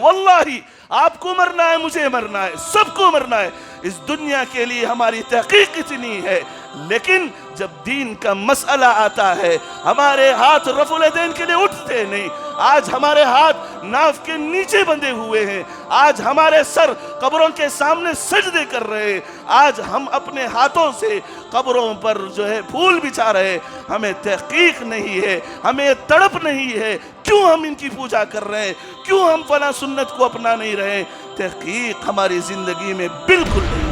واللہ آپ کو مرنا ہے، مجھے مرنا ہے، سب کو مرنا ہے۔ اس دنیا کے لیے ہماری تحقیق اتنی ہے، لیکن جب دین کا مسئلہ آتا ہے ہمارے ہاتھ رفع الیدین کے لیے اٹھتے نہیں۔ آج ہمارے ہاتھ ناف کے نیچے بندھے ہوئے ہیں، آج ہمارے سر قبروں کے سامنے سجدے کر رہے ہیں، آج ہم اپنے ہاتھوں سے قبروں پر پھول بچھا رہے ہیں۔ ہمیں تحقیق نہیں ہے، ہمیں تڑپ نہیں ہے، کیوں ہم ان کی پوجا کر رہے ہیں، کیوں ہم فلاں سنت کو اپنا نہیں رہے۔ تحقیق ہماری زندگی میں بالکل نہیں۔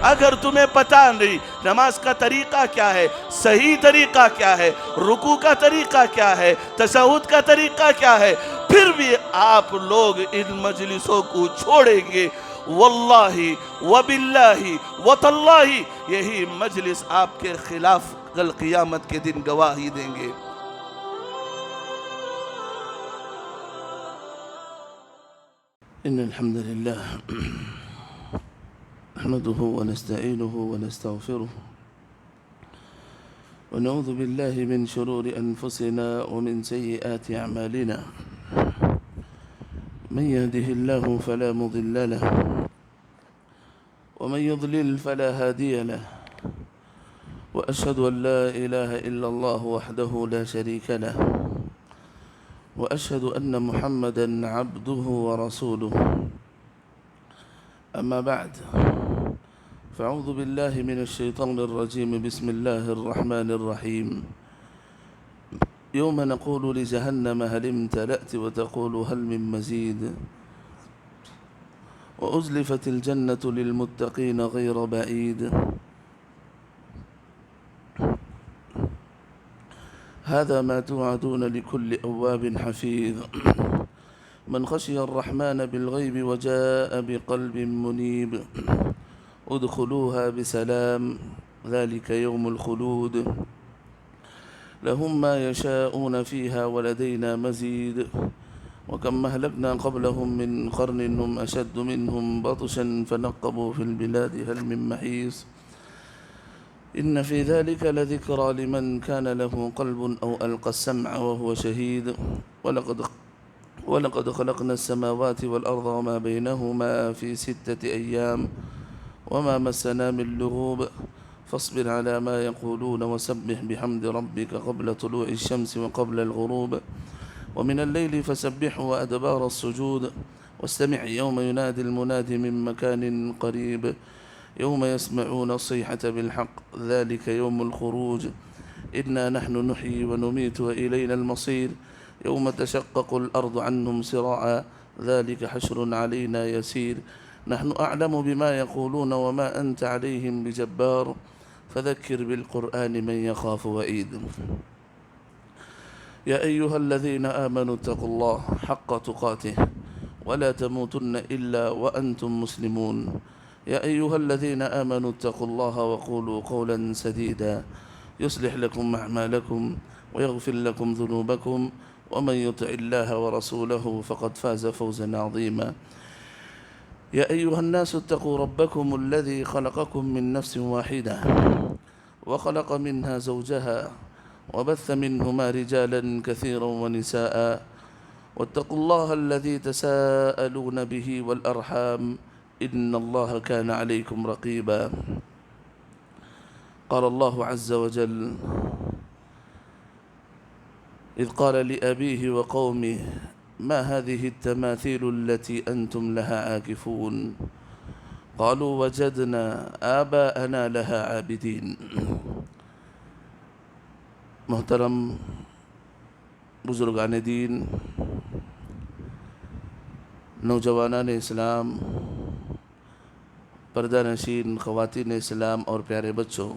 اگر تمہیں پتہ نہیں نماز کا طریقہ کیا ہے، صحیح طریقہ کیا ہے، رکوع کا طریقہ کیا ہے، تشہد کا طریقہ کیا ہے، پھر بھی آپ لوگ ان مجلسوں کو چھوڑیں گے، واللہ وباللہ وتاللہ یہی مجلس آپ کے خلاف کل قیامت کے دن گواہی دیں گے۔ إن الحمد لله نحمده ونستعينه ونستغفره ونعوذ بالله من شرور أنفسنا ومن سيئات أعمالنا من يهده الله فلا مضل له ومن يضلل فلا هادي له وأشهد أن لا إله إلا الله وحده لا شريك له وأشهد أن محمدًا عبده ورسوله أما بعد فأعوذ بالله من الشيطان الرجيم بسم الله الرحمن الرحيم يوم نقول لجهنم هل امتلأت وتقول هل من مزيد وأزلفت الجنة للمتقين غير بعيد هذا ما توعدون لكل أواب حفيظ من خشي الرحمن بالغيب وجاء بقلب منيب ادخلوها بسلام ذلك يوم الخلود لهم ما يشاءون فيها ولدينا مزيد وكم أهلكنا قبلهم من قرن هم أشد منهم بطشا فنقبوا في البلاد هل من محيص إن في ذلك لذكرى لمن كان له قلب أو ألقى السمع وهو شهيد ولقد خلقنا السماوات والأرض وما بينهما في 6 أيام وما مسنا من لغوب فاصبر على ما يقولون وسبح بحمد ربك قبل طلوع الشمس وقبل الغروب ومن الليل فسبحه وأدبار السجود واستمع يوم ينادي المناد من مكان قريب يوم يسمعون الصيحة بالحق ذلك يوم الخروج إنا نحن نحيي ونميت وإلينا المصير يوم تشقق الأرض عنهم سراعا ذلك حشر علينا يسير نحن أعلم بما يقولون وما أنت عليهم بجبار فذكر بالقرآن من يخاف وعيد يا أيها الذين آمنوا اتقوا الله حق تقاته ولا تموتن إلا وأنتم مسلمون يا أيها الذين آمنوا اتقوا الله وقولوا قولا سديدا يصلح لكم أعمالكم ويغفر لكم ذنوبكم ومن يطع الله ورسوله فقد فاز فوزا عظيما يا أيها الناس اتقوا ربكم الذي خلقكم من نفس واحدة وخلق منها زوجها وبث منهما رجالا كثيرا ونساء واتقوا الله الذي تساءلون به والأرحام إن الله كان عليكم رقيبا قال الله عز وجل إذ قال لأبيه وقومه ما هذه التماثيل التي أنتم لها عاكفون قالوا وجدنا آباءنا لها عابدين محترم بزرگان دین، نوجوانان اسلام، پردہ نشین خواتین اسلام اور پیارے بچوں،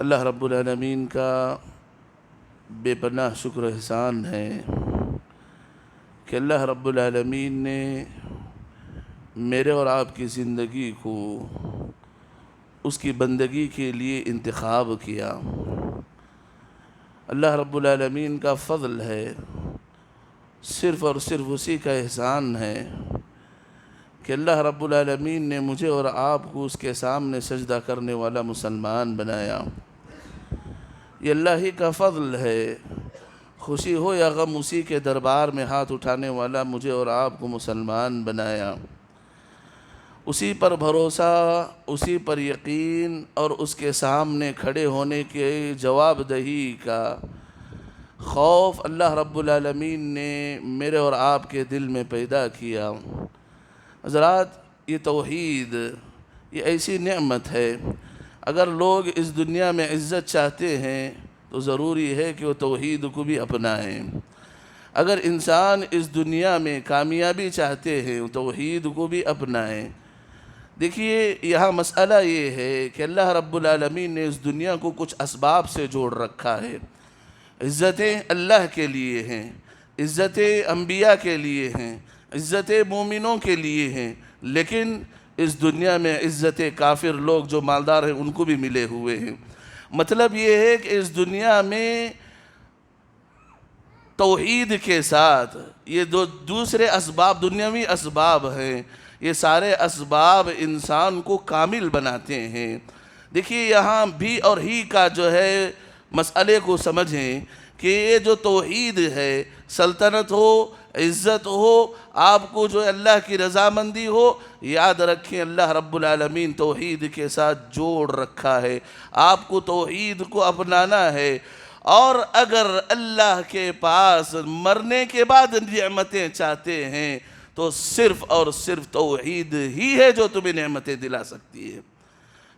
اللہ رب العالمین کا بے پناہ شکر احسان ہے کہ اللہ رب العالمین نے میرے اور آپ کی زندگی کو اس کی بندگی کے لیے انتخاب کیا۔ اللہ رب العالمین کا فضل ہے، صرف اور صرف اسی کا احسان ہے کہ اللہ رب العالمین نے مجھے اور آپ کو اس کے سامنے سجدہ کرنے والا مسلمان بنایا۔ یہ اللہ ہی کا فضل ہے، خوشی ہو یا غم اسی کے دربار میں ہاتھ اٹھانے والا مجھے اور آپ کو مسلمان بنایا، اسی پر بھروسہ، اسی پر یقین اور اس کے سامنے کھڑے ہونے کے جواب دہی کا خوف اللہ رب العالمین نے میرے اور آپ کے دل میں پیدا کیا۔ حضرات، یہ توحید یہ ایسی نعمت ہے، اگر لوگ اس دنیا میں عزت چاہتے ہیں تو ضروری ہے کہ وہ توحید کو بھی اپنائیں۔ اگر انسان اس دنیا میں کامیابی چاہتے ہیں توحید کو بھی اپنائیں۔ دیکھیے، یہاں مسئلہ یہ ہے کہ اللہ رب العالمین نے اس دنیا کو کچھ اسباب سے جوڑ رکھا ہے۔ عزتیں اللہ کے لیے ہیں، عزتیں انبیاء کے لیے ہیں، عزتیں مومنوں کے لیے ہیں، لیکن اس دنیا میں عزت کافر لوگ جو مالدار ہیں ان کو بھی ملے ہوئے ہیں۔ مطلب یہ ہے کہ اس دنیا میں توحید کے ساتھ یہ دوسرے اسباب، دنیاوی اسباب ہیں، یہ سارے اسباب انسان کو کامل بناتے ہیں۔ دیکھیے، یہاں بھی اور ہی کا جو ہے مسئلے کو سمجھیں کہ یہ جو توحید ہے، سلطنت ہو، عزت ہو، آپ کو جو اللہ کی رضامندی ہو، یاد رکھیں اللہ رب العالمین توحید کے ساتھ جوڑ رکھا ہے۔ آپ کو توحید کو اپنانا ہے، اور اگر اللہ کے پاس مرنے کے بعد نعمتیں چاہتے ہیں تو صرف اور صرف توحید ہی ہے جو تمہیں نعمتیں دلا سکتی ہے۔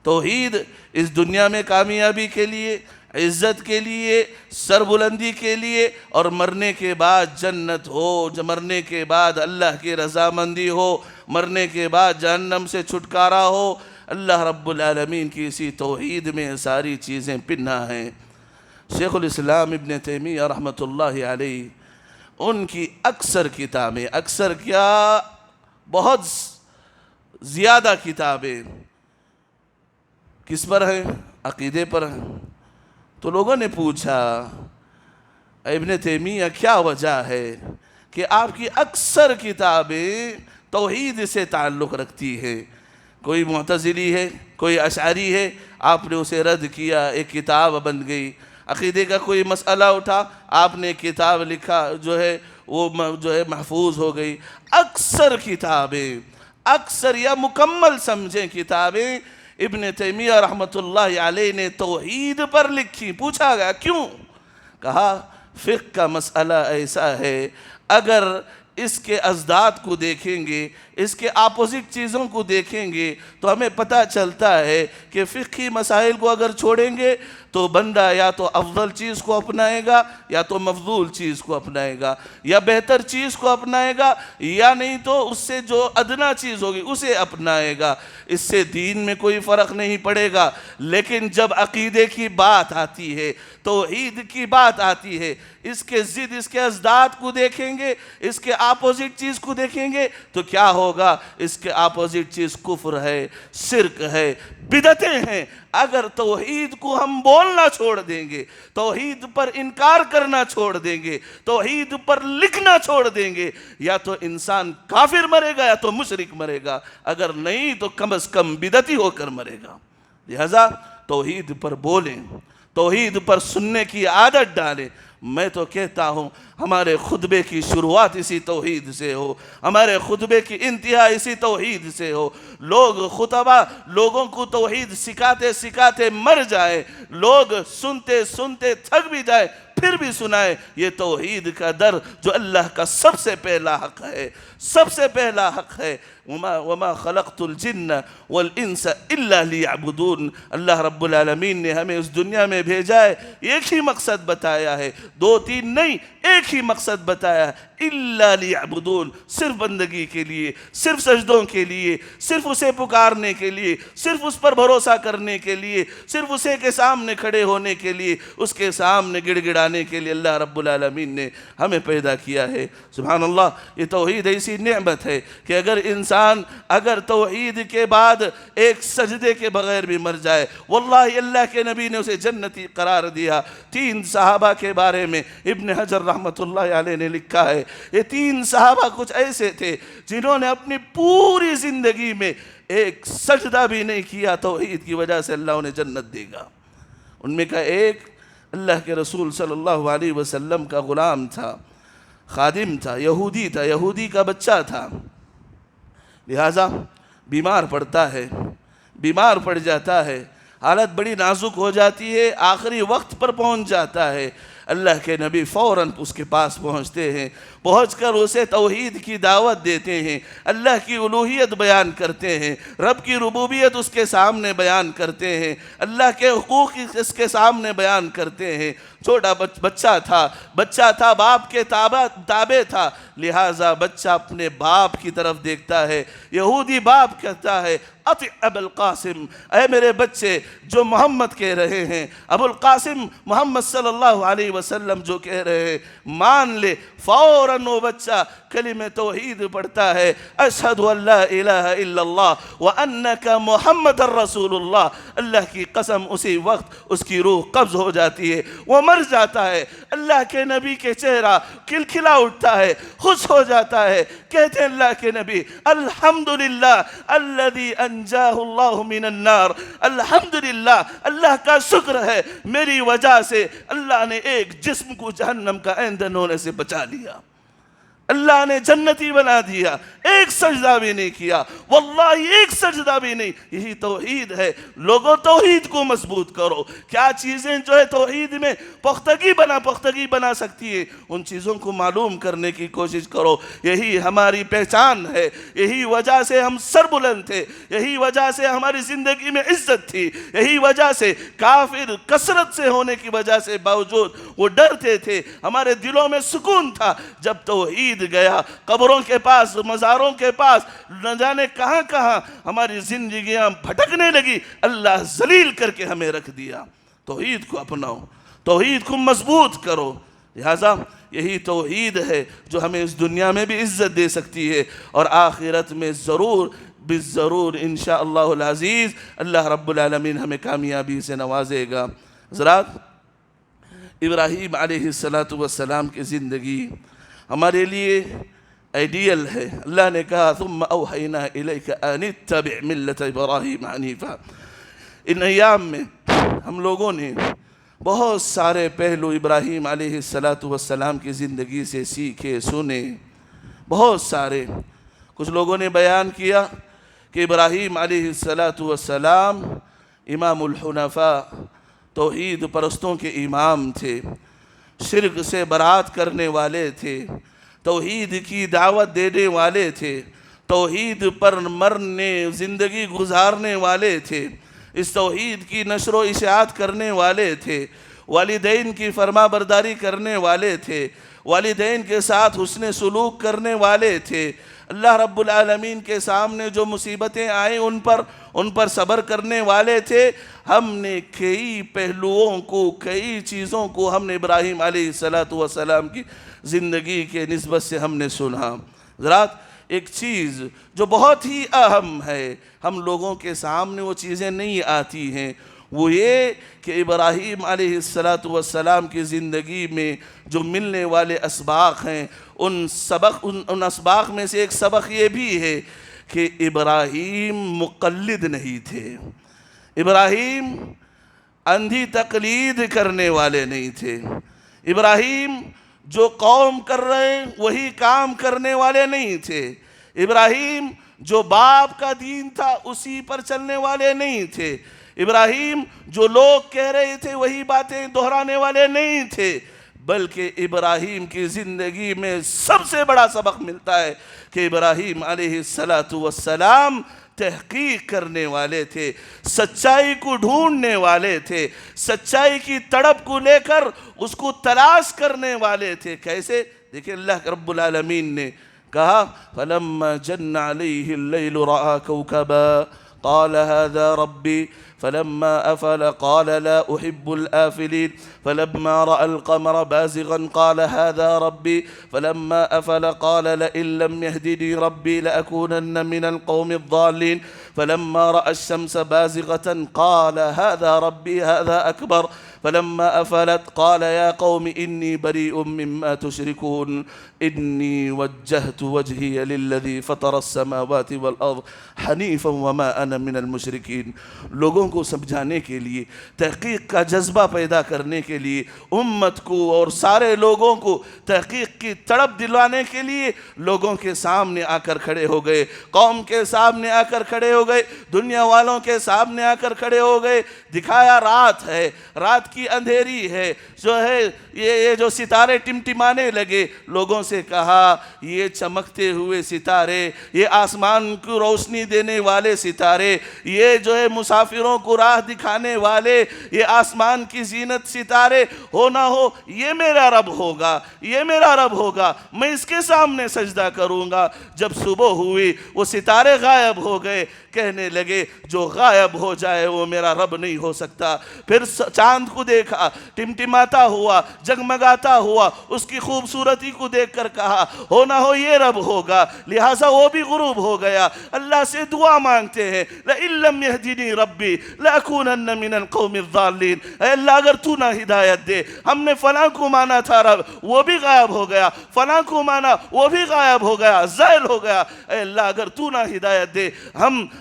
توحید اس دنیا میں کامیابی کے لیے، عزت کے لیے، سربلندی کے لیے، اور مرنے کے بعد جنت ہو، مرنے کے بعد اللہ کی رضامندی ہو، مرنے کے بعد جہنم سے چھٹکارا ہو، اللہ رب العالمین کی اسی توحید میں ساری چیزیں پنہا ہیں۔ شیخ الاسلام ابن تیمیہ رحمۃ اللہ علیہ، ان کی اکثر کتابیں، اکثر کیا بہت زیادہ کتابیں کس پر ہیں؟ عقیدے پر ہیں۔ تو لوگوں نے پوچھا، ابن تیمیہ کیا وجہ ہے کہ آپ کی اکثر کتابیں توحید سے تعلق رکھتی ہیں؟ کوئی معتزلی ہے، کوئی اشعری ہے، آپ نے اسے رد کیا، ایک کتاب بن گئی۔ عقیدے کا کوئی مسئلہ اٹھا، آپ نے کتاب لکھا، جو ہے وہ جو ہے محفوظ ہو گئی۔ اکثر کتابیں، اکثر یا مکمل سمجھیں کتابیں ابن تیمیہ رحمۃ اللہ علیہ نے توحید پر لکھی۔ پوچھا گیا کیوں؟ کہا فقہ کا مسئلہ ایسا ہے، اگر اس کے ازداد کو دیکھیں گے، اس کے اپوزٹ چیزوں کو دیکھیں گے تو ہمیں پتہ چلتا ہے کہ فقہی مسائل کو اگر چھوڑیں گے تو بندہ یا تو افضل چیز کو اپنائے گا یا تو مفضول چیز کو اپنائے گا، یا بہتر چیز کو اپنائے گا یا نہیں تو اس سے جو ادنا چیز ہوگی اسے اپنائے گا۔ اس سے دین میں کوئی فرق نہیں پڑے گا۔ لیکن جب عقیدے کی بات آتی ہے، توحید کی بات آتی ہے، اس کے ضد، اس کے ازداد کو دیکھیں گے، اس کے اپوزٹ چیز کو دیکھیں گے تو کیا ہوگا؟ اس کے اپوزٹ چیز کفر ہے، شرک ہے، بدعتیں ہیں۔ اگر توحید کو ہم بولنا چھوڑ دیں گے، توحید پر انکار کرنا چھوڑ دیں گے، توحید پر لکھنا چھوڑ دیں گے، یا تو انسان کافر مرے گا یا تو مشرک مرے گا، اگر نہیں تو کم از کم بدعتی ہو کر مرے گا۔ لہذا توحید پر بولیں، توحید پر سننے کی عادت ڈالیں۔ میں تو کہتا ہوں ہمارے خطبے کی شروعات اسی توحید سے ہو، ہمارے خطبے کی انتہا اسی توحید سے ہو۔ لوگ خطبہ لوگوں کو توحید سکھاتے سکھاتے مر جائیں، لوگ سنتے سنتے تھک بھی جائیں، پھر بھی سنائے یہ توحید کا در جو اللہ کا سب سے پہلا حق ہے، سب سے پہلا حق ہے۔ وما خلقت الجن والانس الا لیعبدون۔ اللہ رب العالمین نے ہمیں اس دنیا میں بھیجا ہے، ایک ہی مقصد بتایا ہے، دو تین نہیں، ایک ہی مقصد بتایا ہے، الا لیعبدون، صرف بندگی کے لیے، صرف سجدوں کے لیے، صرف اسے پکارنے کے لیے، صرف اس پر بھروسہ کرنے کے لیے، صرف اسے کے سامنے کھڑے ہونے کے لیے، اس کے سامنے گڑ گڑانے کے لیے اللہ رب العالمین نے ہمیں پیدا کیا ہے۔ سبحان اللہ، یہ توحید ایسی نعمت ہے کہ اگر توحید کے بعد ایک سجدے کے بغیر بھی مر جائے، واللہ اللہ کے نبی نے اسے جنتی قرار دیا۔ 3 صحابہ کے بارے میں ابن حجر رحمۃ اللہ علیہ نے لکھا ہے، یہ 3 صحابہ کچھ ایسے تھے جنہوں نے اپنی پوری زندگی میں ایک سجدہ بھی نہیں کیا، توحید کی وجہ سے اللہ انہیں جنت دے گا۔ ان میں کا ایک اللہ کے رسول صلی اللہ علیہ وسلم کا غلام تھا، خادم تھا، یہودی کا بچہ تھا، لہٰذا بیمار پڑتا ہے، بیمار پڑ جاتا ہے، حالت بڑی نازک ہو جاتی ہے، آخری وقت پر پہنچ جاتا ہے۔ اللہ کے نبی فوراً اس کے پاس پہنچتے ہیں، پہنچ کر اسے توحید کی دعوت دیتے ہیں، اللہ کی الوہیت بیان کرتے ہیں، رب کی ربوبیت اس کے سامنے بیان کرتے ہیں، اللہ کے حقوق اس کے سامنے بیان کرتے ہیں۔ چھوٹا بچہ تھا، باپ کے تابع تھا، لہٰذا بچہ اپنے باپ کی طرف دیکھتا ہے۔ یہودی باپ کہتا ہے اطع ابا القاسم، اے میرے بچے جو محمد کہہ رہے ہیں، ابو القاسم محمد صلی اللہ علیہ وسلم جو کہہ رہے ہیں مان لے۔ فوراً وہ بچہ کلمہ توحید پڑھتا ہے، اشہد ان لا الہ الا اللہ وانک محمد الرسول اللہ۔ اللہ کی قسم اسی وقت اس کی روح قبض ہو جاتی ہے، وہ مر جاتا ہے۔ اللہ کے نبی کے چہرہ کھلکھلا اٹھتا ہے، خوش ہو جاتا ہے، کہتے ہیں اللہ کے نبی الحمدللہ الذی انجاہ اللہ من النار، الحمدللہ اللہ کا شکر ہے میری وجہ سے اللہ نے ایک جسم کو جہنم کا ایندھن ہونے سے بچا لیا، اللہ نے جنتی بنا دیا، ایک سجدہ بھی نہیں کیا، واللہ ایک سجدہ بھی نہیں۔ یہی توحید ہے۔ لوگوں توحید کو مضبوط کرو۔ کیا چیزیں جو ہے توحید میں پختگی بنا سکتی ہیں، ان چیزوں کو معلوم کرنے کی کوشش کرو۔ یہی ہماری پہچان ہے، یہی وجہ سے ہم سر بلند تھے، یہی وجہ سے ہماری زندگی میں عزت تھی، یہی وجہ سے کافر کثرت سے ہونے کی وجہ سے باوجود وہ ڈرتے تھے، ہمارے دلوں میں سکون تھا۔ جب توحید گیا، قبروں کے پاس، مزاروں کے پاس، نہ جانے کہاں کہاں ہماری زندگیاں بھٹکنے لگی، اللہ ذلیل کر کے ہمیں رکھ دیا۔ توحید کو اپناؤ، توحید کو مضبوط کرو۔ لہٰذا یہی توحید ہے جو ہمیں اس دنیا میں بھی عزت دے سکتی ہے اور آخرت میں ضرور انشاءاللہ العزیز اللہ رب العالمین ہمیں کامیابی سے نوازے گا۔ حضرات، ابراہیم علیہ السلام کی زندگی ہمارے لیے آئیڈیل ہے۔ اللہ نے کہا ثم اوحینا الیک ان اتبع ملت ابراہیم حنیفا۔ ان ایام میں ہم لوگوں نے بہت سارے پہلو ابراہیم علیہ السلام کی زندگی سے سیکھے، سنے، بہت سارے۔ کچھ لوگوں نے بیان کیا کہ ابراہیم علیہ السلام امام الحنفاء، توحید پرستوں کے امام تھے، شرک سے برات کرنے والے تھے، توحید کی دعوت دینے والے تھے، توحید پر مرنے زندگی گزارنے والے تھے، اس توحید کی نشر و اشاعت کرنے والے تھے، والدین کی فرما برداری کرنے والے تھے، والدین کے ساتھ حسن سلوک کرنے والے تھے۔ اللہ رب العالمین کے سامنے جو مصیبتیں آئیں ان پر صبر کرنے والے تھے۔ ہم نے کئی پہلوؤں کو، کئی چیزوں کو ہم نے ابراہیم علیہ السلام کی زندگی کے نسبت سے ہم نے سنا۔ حضرات، ایک چیز جو بہت ہی اہم ہے، ہم لوگوں کے سامنے وہ چیزیں نہیں آتی ہیں، وہ یہ کہ ابراہیم علیہ السلام کی زندگی میں جو ملنے والے اسباق ہیں، ان اسباق میں سے ایک سبق یہ بھی ہے کہ ابراہیم مقلد نہیں تھے، ابراہیم اندھی تقلید کرنے والے نہیں تھے، ابراہیم جو قوم کر رہے وہی کام کرنے والے نہیں تھے، ابراہیم جو باپ کا دین تھا اسی پر چلنے والے نہیں تھے، ابراہیم جو لوگ کہہ رہے تھے وہی باتیں دہرانے والے نہیں تھے، بلکہ ابراہیم کی زندگی میں سب سے بڑا سبق ملتا ہے کہ ابراہیم علیہ السلام تحقیق کرنے والے تھے، سچائی کو ڈھونڈنے والے تھے، سچائی کی تڑپ کو لے کر اس کو تلاش کرنے والے تھے۔ کیسے؟ دیکھیں اللہ رب العالمین نے کہا فَلَمَّا جَنَّ عَلَيْهِ اللَّيْلُ رَأَى كَوْكَبًا قَالَ هَذَا رَبِّي فَلَمَّا أَفَلَ قَالَ لَا أُحِبُّ الْآفِلِينَ فَلَمَّا رَأَى الْقَمَرَ بَازِغًا قَالَ هَذَا رَبِّي فَلَمَّا أَفَلَ قَالَ لَئِن لَّمْ يَهْدِنِي رَبِّي لَأَكُونَنَّ مِنَ الْقَوْمِ الضَّالِّينَ فَلَمَّا رَأَى الشَّمْسَ بَازِغَةً قَالَ هَذَا رَبِّي هَذَا أَكْبَرُ فَلَمَّا أَفَلَتْ قَالَ يَا قَوْمِ إِنِّي بَرِيءٌ مِّمَّا تُشْرِكُونَ انی وجہت وجہی للذی فطر السماوات والارض حنیفا وما انا من المشرکین. لوگوں کو سمجھانے کے لیے، تحقیق کا جذبہ پیدا کرنے کے لیے، امت کو اور سارے لوگوں کو تحقیق کی تڑپ دلانے کے لیے لوگوں کے سامنے آ کر کھڑے ہو گئے، قوم کے سامنے آ کر کھڑے ہو گئے، دنیا والوں کے سامنے آ کر کھڑے ہو گئے. دکھایا رات ہے، رات کی اندھیری ہے، جو ہے یہ جو ستارے ٹمٹمانے لگے، لوگوں سے کہا یہ چمکتے ہوئے ستارے، یہ آسمان کو روشنی دینے والے ستارے، یہ جو ہے مسافروں کو راہ دکھانے والے، یہ آسمان کی زینت ستارے، ہو نہ ہو یہ میرا رب ہوگا، یہ میرا رب ہوگا، میں اس کے سامنے سجدہ کروں گا. جب صبح ہوئی وہ ستارے غائب ہو گئے، کہنے لگے جو غائب ہو جائے وہ میرا رب نہیں ہو سکتا. پھر چاند کو دیکھا، ٹمٹماتا ہوا، جگمگاتا ہوا، اس کی خوبصورتی کو دیکھ کر کہا ہو نہ ہو یہ رب ہوگا، لہٰذا وہ بھی غروب ہو گیا. اللہ سے دعا مانگتے ہیں لَإِن لَّمْ يَهْدِنِي رَبِّي لَأَكُونَنَّ مِنَ الْقَوْمِ الضَّالِّينَ. اے اللہ اگر تو نہ ہدایت دے، ہم نے فلاں کو مانا تھا رب، وہ بھی غائب ہو گیا، فلاں کو مانا وہ بھی غائب ہو گیا، زائل ہو گیا. اے اللہ اگر تو نہ ہدایت دے،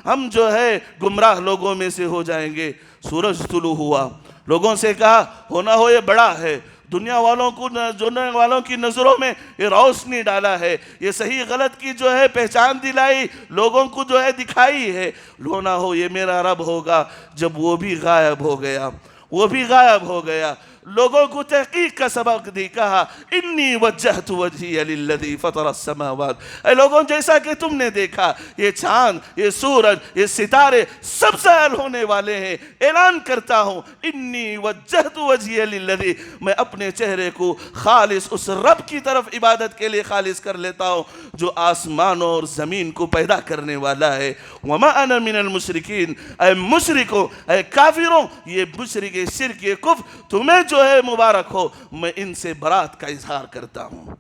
ہم جو ہے گمراہ لوگوں میں سے ہو جائیں گے. سورج طلوع ہوا، لوگوں سے کہا ہو نہ ہو یہ بڑا ہے، دنیا والوں کی نظروں میں یہ روشنی ڈالا ہے، یہ صحیح غلط کی جو ہے پہچان دلائی، لوگوں کو جو ہے دکھائی ہے، ہو نہ ہو یہ میرا رب ہوگا. جب وہ بھی غائب ہو گیا، وہ بھی غائب ہو گیا، لوگوں کو تحقیق کا سبق دی، کہا انی وجہت وجہی للذی فطر السماوات. اے لوگوں جیسا کہ تم نے دیکھا یہ چاند، یہ سورج، یہ ستارے سب زائل ہونے والے ہیں. اعلان کرتا ہوں انی وجہت وجہی للذی، میں اپنے چہرے کو خالص اس رب کی طرف عبادت کے لیے خالص کر لیتا ہوں جو آسمانوں اور زمین کو پیدا کرنے والا ہے. وما انا من المشرکین. اے مشرکوں، اے کافروں، یہ مشرک، شرک، یہ کفر تمہیں جو ہے مبارک ہو، میں ان سے برات کا اظہار کرتا ہوں.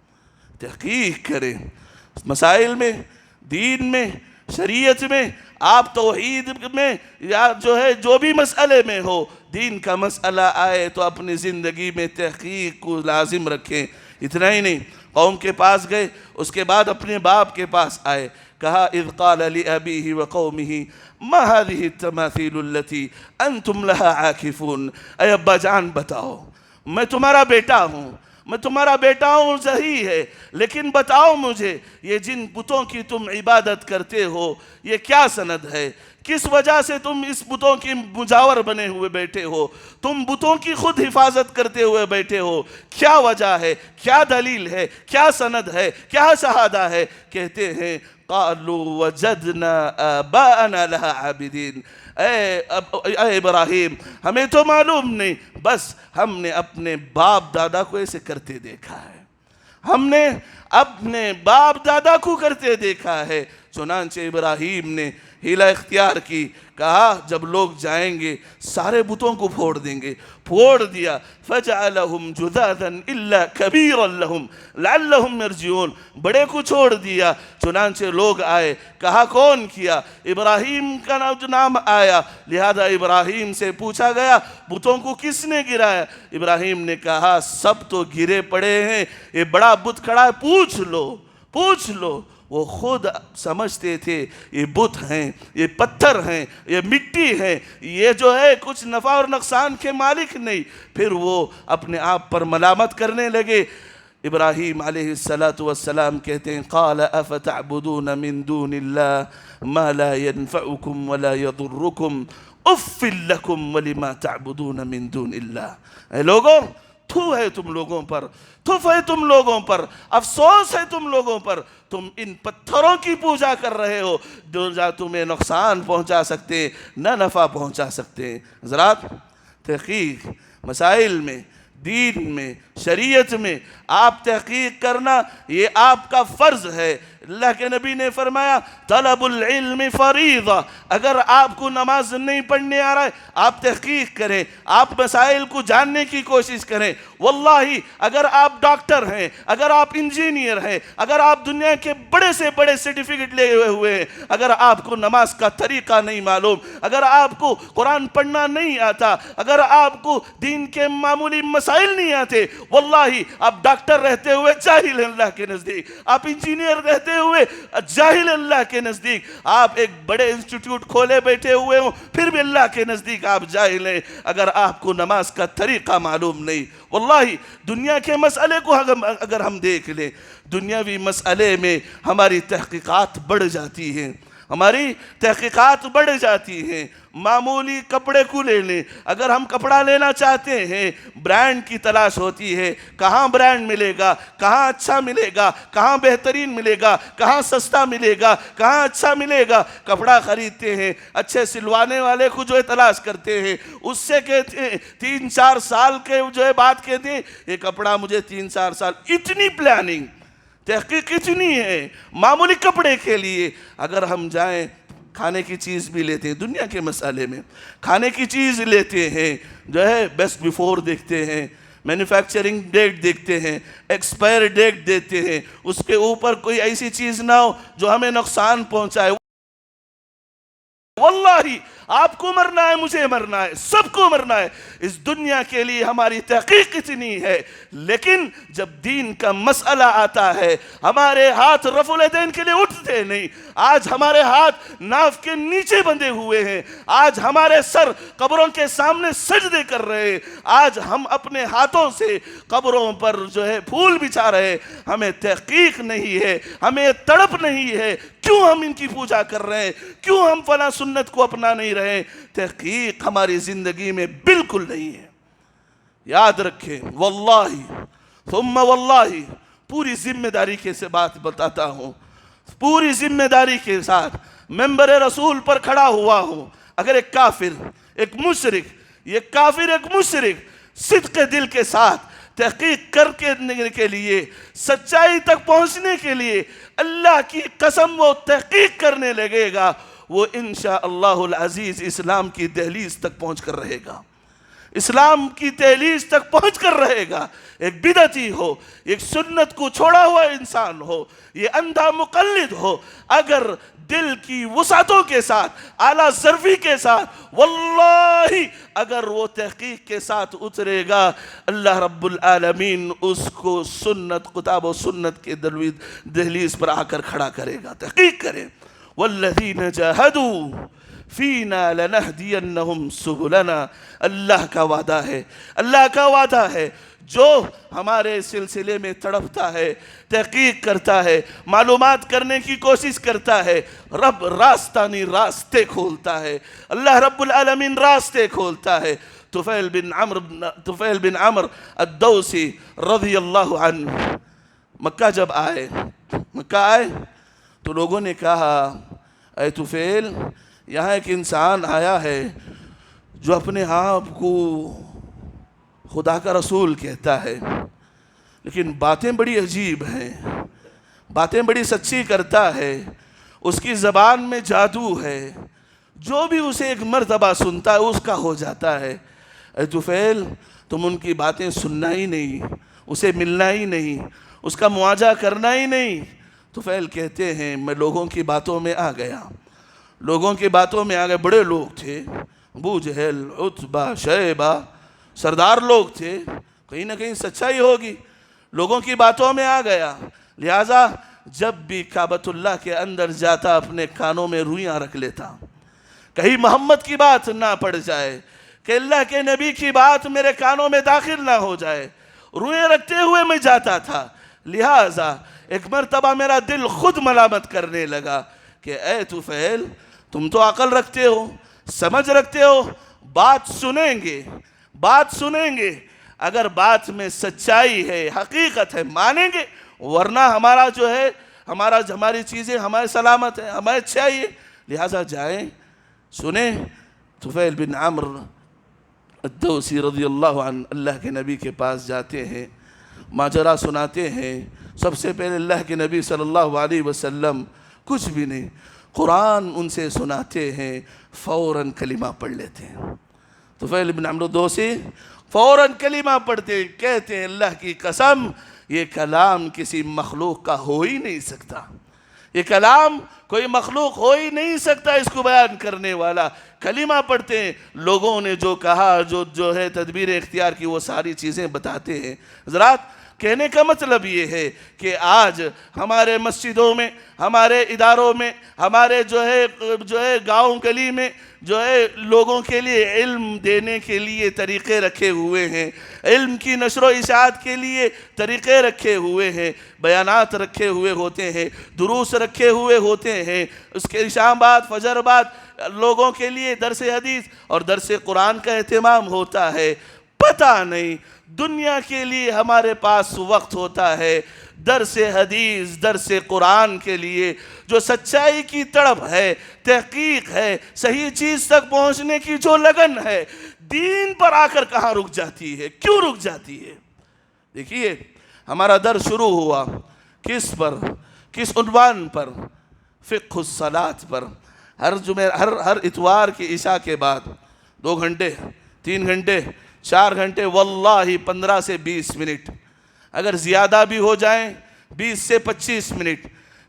تحقیق کریں مسائل میں، دین میں، شریعت میں، آپ توحید میں، یا جو ہے جو بھی مسئلے میں ہو، دین کا مسئلہ آئے تو اپنی زندگی میں تحقیق کو لازم رکھیں. اتنا ہی نہیں، قوم کے پاس گئے، اس کے بعد اپنے باپ کے پاس آئے، کہا اذ قال لأبیہ وقومہ ما هذه التماثیل التي انتم لها عاکفون. اے ابا جان بتاؤ، میں تمہارا بیٹا ہوں، میں تمہارا بیٹا ہوں، صحیح ہے، لیکن بتاؤ مجھے یہ جن بتوں کی تم عبادت کرتے ہو یہ کیا سند ہے؟ کس وجہ سے تم اس بتوں کی مجاور بنے ہوئے بیٹھے ہو؟ تم بتوں کی خود حفاظت کرتے ہوئے بیٹھے ہو، کیا وجہ ہے؟ کیا دلیل ہے؟ کیا سند ہے؟ کیا شہادہ ہے؟ کہتے ہیں قالوا وجدنا آباءنا لها عابدین. اے ابراہیم، ہمیں تو معلوم نہیں، بس ہم نے اپنے باپ دادا کو ایسے کرتے دیکھا ہے، ہم نے اپنے باپ دادا کو کرتے دیکھا ہے. چنانچہ ابراہیم نے حیلہ اختیار کی، کہا جب لوگ جائیں گے سارے بتوں کو پھوڑ دیں گے. پھوڑ دیا. فَجَعَلَهُمْ جُذَاذًا إِلَّا كَبِيرًا لَهُمْ لَعَلَّهُمْ يَرْجِعُونَ. بڑے کو چھوڑ دیا. چنانچہ لوگ آئے، کہا کون کیا؟ ابراہیم کا نام آیا، لہذا ابراہیم سے پوچھا گیا بتوں کو کس نے گرایا؟ ابراہیم نے کہا سب تو گرے پڑے ہیں، یہ بڑا بت کھڑا ہے، پوچھ لو، پوچھ لو. وہ خود سمجھتے تھے یہ بت ہیں، یہ پتھر ہیں، یہ مٹی ہیں، یہ جو ہے کچھ نفع اور نقصان کے مالک نہیں. پھر وہ اپنے آپ پر ملامت کرنے لگے. ابراہیم علیہ السلام کہتے ہیں قال افتعبدون من دون اللہ ما لا ينفعكم ولا يضركم اف لكم ولما تعبدون من دون اللہ. اے لوگوں، تھو ہے تم لوگوں پر، تھف ہے تم لوگوں پر، افسوس ہے تم لوگوں پر، تم ان پتھروں کی پوجا کر رہے ہو جو نہ تمہیں نقصان پہنچا سکتے نہ نفع پہنچا سکتے. حضرات، تحقیق مسائل میں، دین میں، شریعت میں آپ تحقیق کرنا یہ آپ کا فرض ہے. اللہ کے نبی نے فرمایا طلب العلم فریضہ، اگر آپ کو نماز نہیں پڑھنے آ رہا ہے آپ تحقیق کریں، آپ مسائل کو جاننے کی کوشش کریں۔ واللہ اگر آپ ڈاکٹر ہیں، اگر آپ انجینئر ہیں، اگر آپ دنیا کے بڑے سے بڑے سرٹیفکیٹ لے ہوئے ہیں، اگر آپ کو نماز کا طریقہ نہیں معلوم، اگر آپ کو قرآن پڑھنا نہیں آتا، اگر آپ کو دین کے معمولی مسائل نہیں آتے، واللہ آپ ڈاکٹر رہتے ہوئے جاہل ہیں اللہ کے نزدیک، آپ انجینئر رہتے ہوئے جاہل اللہ کے نزدیک، آپ ایک بڑے انسٹیٹیوٹ کھولے بیٹھے ہوئے ہوں پھر بھی اللہ کے نزدیک آپ جاہل ہیں، اگر آپ کو نماز کا طریقہ معلوم نہیں۔ واللہ دنیا کے مسئلے کو اگر ہم دیکھ لیں، دنیاوی مسئلے میں ہماری تحقیقات بڑھ جاتی ہیں، ہماری تحقیقات بڑھ جاتی ہیں۔ معمولی کپڑے کو لے لیں، اگر ہم کپڑا لینا چاہتے ہیں برانڈ کی تلاش ہوتی ہے، کہاں برانڈ ملے گا، کہاں اچھا ملے گا، کہاں بہترین ملے گا، کہاں سستا ملے گا، کہاں اچھا ملے گا، کپڑا خریدتے ہیں، اچھے سلوانے والے کو جو ہے تلاش کرتے ہیں، اس سے کہتے ہیں 3-4 سال کے جو ہے بات کہتے ہیں یہ کپڑا مجھے 3-4 سال، اتنی پلاننگ تحقیق اتنی ہے معمولی کپڑے کے لیے۔ اگر ہم جائیں کھانے کی چیز بھی لیتے ہیں، دنیا کے مسئلے میں کھانے کی چیز لیتے ہیں، جو ہے بیسٹ بیفور دیکھتے ہیں، مینوفیکچرنگ ڈیٹ دیکھتے ہیں، ایکسپائر ڈیٹ دیتے ہیں، اس کے اوپر کوئی ایسی چیز نہ ہو جو ہمیں نقصان پہنچائے۔ واللہ آپ کو مرنا ہے، مجھے مرنا ہے، سب کو مرنا ہے، اس دنیا کے لیے ہماری تحقیق اتنی ہے، لیکن جب دین کا مسئلہ آتا ہے ہمارے ہاتھ رفع الیدین کے لیے اٹھتے نہیں۔ آج ہمارے ہاتھ ناف کے نیچے بندھے ہوئے ہیں، آج ہمارے سر قبروں کے سامنے سجدے کر رہے ہیں، آج ہم اپنے ہاتھوں سے قبروں پر جو ہے پھول بچھا رہے ہیں۔ ہمیں تحقیق نہیں ہے، ہمیں تڑپ نہیں ہے، کیوں ہم ان کی پوجا کر رہے ہیں، کیوں ہم فلاں سنت کو اپنا نہیں رہے؟ تحقیق ہماری زندگی میں بالکل نہیں ہے۔ یاد رکھیں، واللہ ثم واللہ، پوری ذمہ داری کے سے بات بتاتا ہوں، پوری ذمہ داری کے ساتھ منبر رسول پر کھڑا ہوا ہوں، اگر ایک کافر، ایک مشرک، یہ کافر ایک مشرک صدق دل کے ساتھ تحقیق کرنے کے لیے، سچائی تک پہنچنے کے لیے اللہ کی قسم وہ تحقیق کرنے لگے گا، وہ انشاءاللہ العزیز اسلام کی دہلیز تک پہنچ کر رہے گا، اسلام کی دہلیز تک پہنچ کر رہے گا۔ ایک بدعتی ہو، ایک سنت کو چھوڑا ہوا انسان ہو، یہ اندھا مقلد ہو، اگر دل کی وسعتوں کے ساتھ، اعلیٰ ظرفی کے ساتھ، واللہ اگر وہ تحقیق کے ساتھ اترے گا، اللہ رب العالمین اس کو سنت، کتاب و سنت کے دہلیز پر آ کر کھڑا کرے گا۔ تحقیق کریں، والذین جاہدوا فینا لنہدینہم سبلنا، اللہ کا وعدہ ہے، اللہ کا وعدہ ہے، جو ہمارے سلسلے میں تڑپتا ہے، تحقیق کرتا ہے، معلومات کرنے کی کوشش کرتا ہے، رب راستہ نہیں راستے کھولتا ہے، اللہ رب العالمین راستے کھولتا ہے۔ طفیل بن عمر الدوسی رضی اللہ عنہ مکہ جب آئے، تو لوگوں نے کہا اے طفیل، یہاں ایک انسان آیا ہے جو اپنے آپ کو خدا کا رسول کہتا ہے، لیکن باتیں بڑی عجیب ہیں، باتیں بڑی سچی کرتا ہے، اس کی زبان میں جادو ہے، جو بھی اسے ایک مرتبہ سنتا ہے اس کا ہو جاتا ہے۔ اے طفیل، تم ان کی باتیں سننا ہی نہیں، اسے ملنا ہی نہیں، اس کا معاہدہ کرنا ہی نہیں۔ طفیل کہتے ہیں میں لوگوں کی باتوں میں آ گیا، لوگوں کی باتوں میں آ گئے، بڑے لوگ تھے، ابو جہل، عتبہ، شیبہ، سردار لوگ تھے، کہیں نہ کہیں سچائی ہوگی، لوگوں کی باتوں میں آ گیا، لہٰذا جب بھی کعبۃ اللہ کے اندر جاتا اپنے کانوں میں رویاں رکھ لیتا، کہیں محمد کی بات نہ پڑ جائے، کہ اللہ کے نبی کی بات میرے کانوں میں داخل نہ ہو جائے، رویاں رکھتے ہوئے میں جاتا تھا۔ لہٰذا ایک مرتبہ میرا دل خود ملامت کرنے لگا کہ اے طفیل، تم تو عقل رکھتے ہو، سمجھ رکھتے ہو، بات سنیں گے، اگر بات میں سچائی ہے، حقیقت ہے، مانیں گے، ورنہ ہمارا جو ہے، ہماری چیزیں ہمارے سلامت ہیں، ہمیں چاہیے، لہٰذا جائیں، سنیں۔ طفیل بن عمر الدوسی رضی اللہ عنہ اللہ کے نبی کے پاس جاتے ہیں، ماجرا سناتے ہیں. سب سے پہلے اللہ کے نبی صلی اللہ علیہ وسلم کچھ بھی نہیں، قرآن ان سے سناتے ہیں، فوراً کلمہ پڑھ لیتے ہیں. طفیل بن عمرو دوسی فوراً کلمہ پڑھتے ہیں، کہتے ہیں اللہ کی قسم یہ کلام کسی مخلوق کا ہو ہی نہیں سکتا، یہ کلام کوئی مخلوق ہو ہی نہیں سکتا اس کو بیان کرنے والا. کلمہ پڑھتے ہیں، لوگوں نے جو کہا جو ہے تدبیر اختیار کی وہ ساری چیزیں بتاتے ہیں. حضرات کہنے کا مطلب یہ ہے کہ آج ہمارے مسجدوں میں، ہمارے اداروں میں، ہمارے جو ہے گاؤں گلی میں جو ہے لوگوں کے لیے علم دینے کے لیے طریقے رکھے ہوئے ہیں، علم کی نشر و اشاعت کے لیے طریقے رکھے ہوئے ہیں، بیانات رکھے ہوئے ہوتے ہیں، دروس رکھے ہوئے ہوتے ہیں. اس کے شام بعد فجر بعد لوگوں کے لیے درس حدیث اور درس قرآن کا اہتمام ہوتا ہے. پتہ نہیں دنیا کے لیے ہمارے پاس وقت ہوتا ہے درس حدیث درس قرآن کے لیے. جو سچائی کی تڑپ ہے، تحقیق ہے، صحیح چیز تک پہنچنے کی جو لگن ہے، دین پر آ کر کہاں رک جاتی ہے؟ کیوں رک جاتی ہے؟ دیکھیے ہمارا درس شروع ہوا کس پر، کس عنوان پر؟ فقہ الصلاۃ پر. ہر اتوار کی عشاء کے بعد 2 گھنٹے 3 گھنٹے 4 گھنٹے، واللہ 15 سے 20 منٹ، اگر زیادہ بھی ہو جائیں 20 سے 25 منٹ.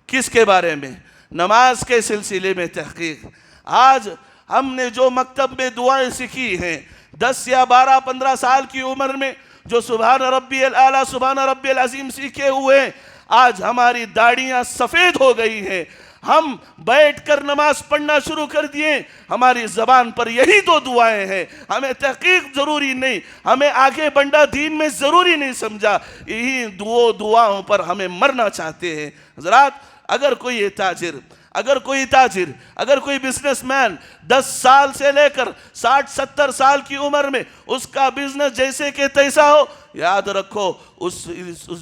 کس کے بارے میں؟ نماز کے سلسلے میں تحقیق. آج ہم نے جو مکتب میں دعائیں سیکھی ہیں 10 یا 12 15 سال کی عمر میں، جو سبحان ربی الاعلیٰ سبحان ربی العظیم سیکھے ہوئے ہیں، آج ہماری داڑیاں سفید ہو گئی ہیں. ہم بیٹھ کر نماز پڑھنا شروع کر دیے، ہماری زبان پر یہی 2 دعائیں ہیں. ہمیں تحقیق ضروری نہیں، ہمیں آگے بڑھنا دین میں ضروری نہیں سمجھا، یہی 2 دعاؤں پر ہمیں مرنا چاہتے ہیں. حضرات اگر کوئی تاجر، اگر کوئی بزنس مین 10 سال سے لے کر 60-70 سال کی عمر میں اس کا بزنس جیسے کہ تیسا ہو، یاد رکھو اس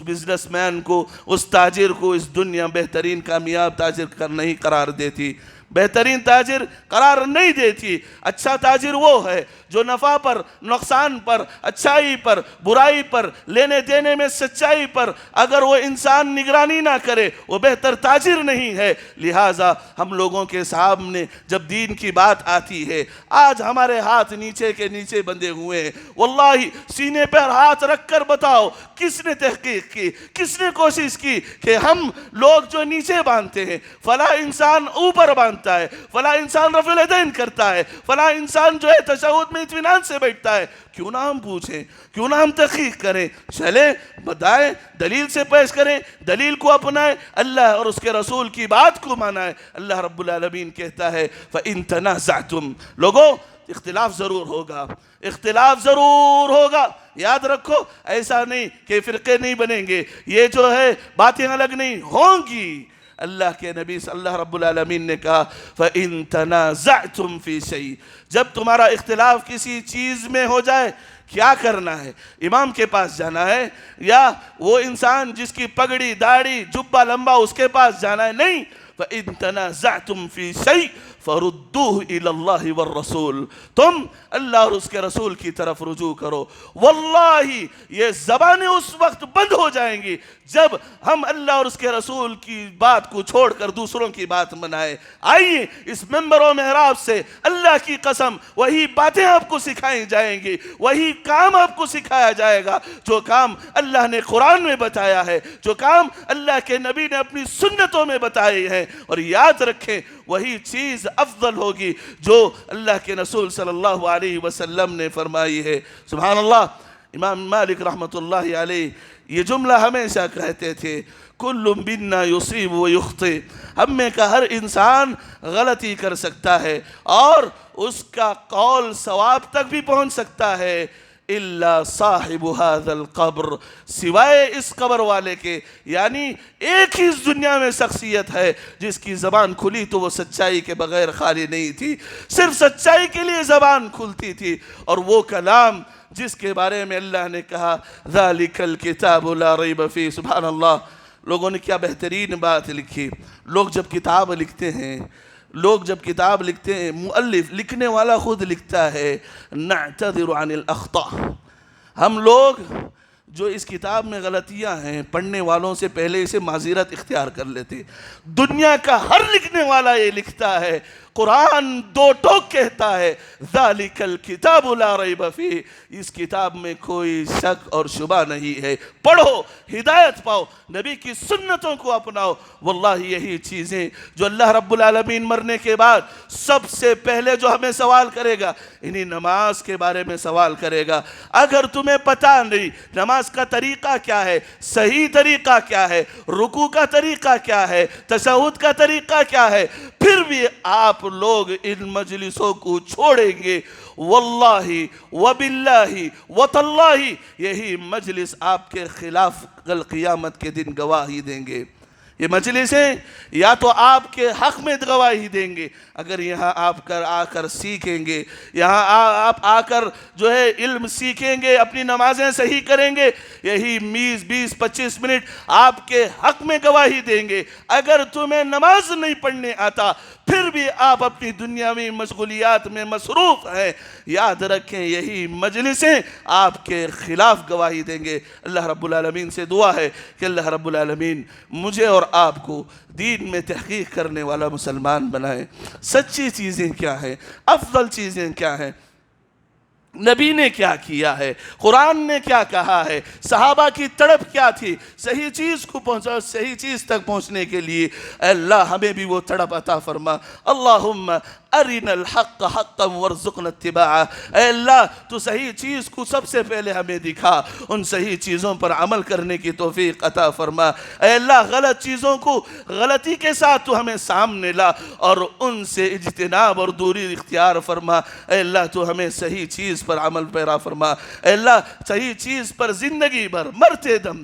بزنس مین کو، اس تاجر کو اس دنیا بہترین کامیاب تاجر نہیں قرار دیتی، بہترین تاجر قرار نہیں دیتی. اچھا تاجر وہ ہے جو نفع پر، نقصان پر، اچھائی پر، برائی پر، لینے دینے میں سچائی پر اگر وہ انسان نگرانی نہ کرے وہ بہتر تاجر نہیں ہے. لہٰذا ہم لوگوں کے سامنے جب دین کی بات آتی ہے، آج ہمارے ہاتھ نیچے کے نیچے بندھے ہوئے ہیں. واللہ سینے پر ہاتھ رکھ کر بتاؤ کس نے تحقیق کی، کس نے کوشش کی کہ ہم لوگ جو نیچے باندھتے ہیں، فلاں انسان اوپر باندھتا ہے، فلاں انسان رفع الیدین کرتا ہے، فلاں انسان جو ہے تشہد میں اطمینان سے بیٹھتا ہے، کیوں نہ ہم پوچھیں، کیوں نہ ہم تحقیق کریں؟ چلیں بتائیں، دلیل سے پیش کریں، دلیل کو اپنائیں، اللہ اور اس کے رسول کی بات کو مانائیں. اللہ رب العالمین کہتا ہے فَإِن تَنَازَعْتُمْ. لوگوں اختلاف ضرور ہوگا، اختلاف ضرور ہوگا. یاد رکھو ایسا نہیں کہ فرقے نہیں بنیں گے، یہ جو ہے باتیں الگ نہیں ہوں گی. اللہ کے نبی صلی اللہ رب العالمین نے کہا فَإِن تَنَازَعْتُمْ فِي شَيْءٍ. جب تمہارا اختلاف کسی چیز میں ہو جائے کیا کرنا ہے؟ امام کے پاس جانا ہے یا وہ انسان جس کی پگڑی داڑھی جبہ لمبا اس کے پاس جانا ہے؟ نہیں. فَإِن تَنَازَعْتُمْ فِي شَيْءٍ فَرُدُّوهُ إِلَى اللَّهِ وَالرَّسُولِ. تم اللہ اور اس کے رسول کی طرف رجوع کرو. واللہ یہ زبانیں اس وقت بند ہو جائیں گی جب ہم اللہ اور اس کے رسول کی بات کو چھوڑ کر دوسروں کی بات منائے. آئیے اس منبر و محراب سے اللہ کی قسم وہی باتیں آپ کو سکھائی جائیں گی، وہی کام آپ کو سکھایا جائے گا جو کام اللہ نے قرآن میں بتایا ہے، جو کام اللہ کے نبی نے اپنی سنتوں میں بتائے ہیں. اور یاد رکھیں وہی چیز افضل ہوگی جو اللہ کے رسول صلی اللہ علیہ وسلم نے فرمائی ہے. سبحان اللہ. امام مالک رحمۃ اللہ علیہ یہ جملہ ہمیشہ کہتے تھے کل منا یصیب و یخطئ. ہم میں کا ہر انسان غلطی کر سکتا ہے اور اس کا قول ثواب تک بھی پہنچ سکتا ہے، الا صاحب هذا القبر، سوائے اس قبر والے کے. یعنی ایک ہی اس دنیا میں شخصیت ہے جس کی زبان کھلی تو وہ سچائی کے بغیر خالی نہیں تھی، صرف سچائی کے لیے زبان کھلتی تھی. اور وہ کلام جس کے بارے میں اللہ نے کہا ذالک الکتاب لا ریب فیہ. سبحان اللہ. لوگوں نے کیا بہترین بات لکھی. لوگ جب کتاب لکھتے ہیں، مؤلف لکھنے والا خود لکھتا ہے نعتذر عن الاخطاء. ہم لوگ جو اس کتاب میں غلطیاں ہیں پڑھنے والوں سے پہلے اسے معذرت اختیار کر لیتے. دنیا کا ہر لکھنے والا یہ لکھتا ہے. قرآن دو ٹوک کہتا ہے ذالک الکتاب لا ریب فیہ، اس کتاب میں کوئی شک اور شبہ نہیں ہے. پڑھو، ہدایت پاؤ، نبی کی سنتوں کو اپناؤ. واللہ یہی چیزیں جو اللہ رب العالمین مرنے کے بعد سب سے پہلے جو ہمیں سوال کرے گا، انہی نماز کے بارے میں سوال کرے گا. اگر تمہیں پتہ نہیں نماز کا طریقہ کیا ہے، صحیح طریقہ کیا ہے، رکوع کا طریقہ کیا ہے، تشہد کا طریقہ کیا ہے، پھر بھی آپ لوگ ان مجلسوں کو چھوڑیں گے، واللہ وباللہ وتاللہ یہی مجلس آپ کے خلاف کل قیامت کے دن گواہی دیں گے. یہ مجلسیں یا تو آپ کے حق میں گواہی دیں گے، اگر یہاں آپ آ کر سیکھیں گے، یہاں آپ آ کر جو ہے علم سیکھیں گے، اپنی نمازیں صحیح کریں گے، یہی 20-25 منٹ آپ کے حق میں گواہی دیں گے. اگر تمہیں نماز نہیں پڑھنے آتا پھر بھی آپ اپنی دنیاوی مشغولیات میں مصروف ہیں، یاد رکھیں یہی مجلسیں آپ کے خلاف گواہی دیں گے. اللہ رب العالمین سے دعا ہے کہ اللہ رب العالمین مجھے اور آپ کو دین میں تحقیق کرنے والا مسلمان بنائے. سچی چیزیں کیا ہیں، افضل چیزیں کیا ہیں، نبی نے کیا کیا ہے، قرآن نے کیا کہا ہے، صحابہ کی تڑپ کیا تھی، صحیح چیز کو پہنچا، صحیح چیز تک پہنچنے کے لیے اے اللہ ہمیں بھی وہ تڑپ عطا فرما. اللہم ارنا الحق حقا وارزقنا اتباعہ. اے اللہ تو صحیح چیز کو سب سے پہلے ہمیں دکھا، ان صحیح چیزوں پر عمل کرنے کی توفیق عطا فرما. اے اللہ غلط چیزوں کو غلطی کے ساتھ تو ہمیں سامنے لا اور ان سے اجتناب اور دوری اختیار فرما. اے اللہ تو ہمیں صحیح چیز پر عمل پیرا فرما. اے اللہ صحیح چیز پر زندگی بھر مرتے دم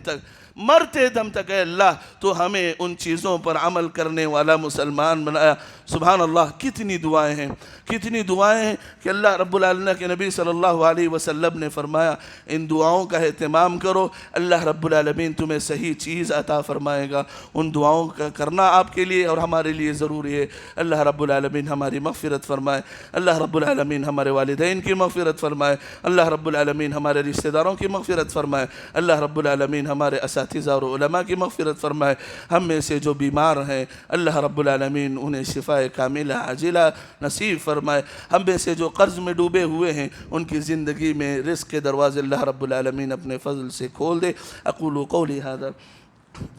تک اے اللہ تو ہمیں ان چیزوں پر عمل کرنے والا مسلمان بنایا. سبحان اللہ، کتنی دعائیں ہیں کہ اللہ رب العالمین کے نبی صلی اللہ علیہ وسلم نے فرمایا ان دعاؤں کا اہتمام کرو، اللہ رب العالمین تمہیں صحیح چیز عطا فرمائے گا. ان دعاؤں کا کرنا آپ کے لیے اور ہمارے لیے ضروری ہے. اللہ رب العالمین ہماری مغفرت فرمائے، اللہ رب العالمین ہمارے والدین کی مغفرت فرمائے، اللہ رب العالمین ہمارے رشتہ داروں کی مغفرت فرمائے، اللہ رب العالمین ہمارے اساتذہ اور علماء کی مغفرت فرمائے. ہم میں سے جو بیمار ہیں اللہ رب العالمین انہیں شفا کاملہ عاجلہ نصیب فرمائے. ہم میں سے جو قرض میں ڈوبے ہوئے ہیں ان کی زندگی میں رزق کے دروازے اللہ رب العالمین اپنے فضل سے کھول دے. اقول قولی هذا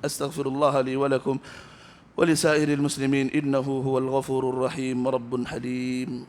استغفر الله لي ولكم ولسائر المسلمين انه هو الغفور الرحيم رب حليم.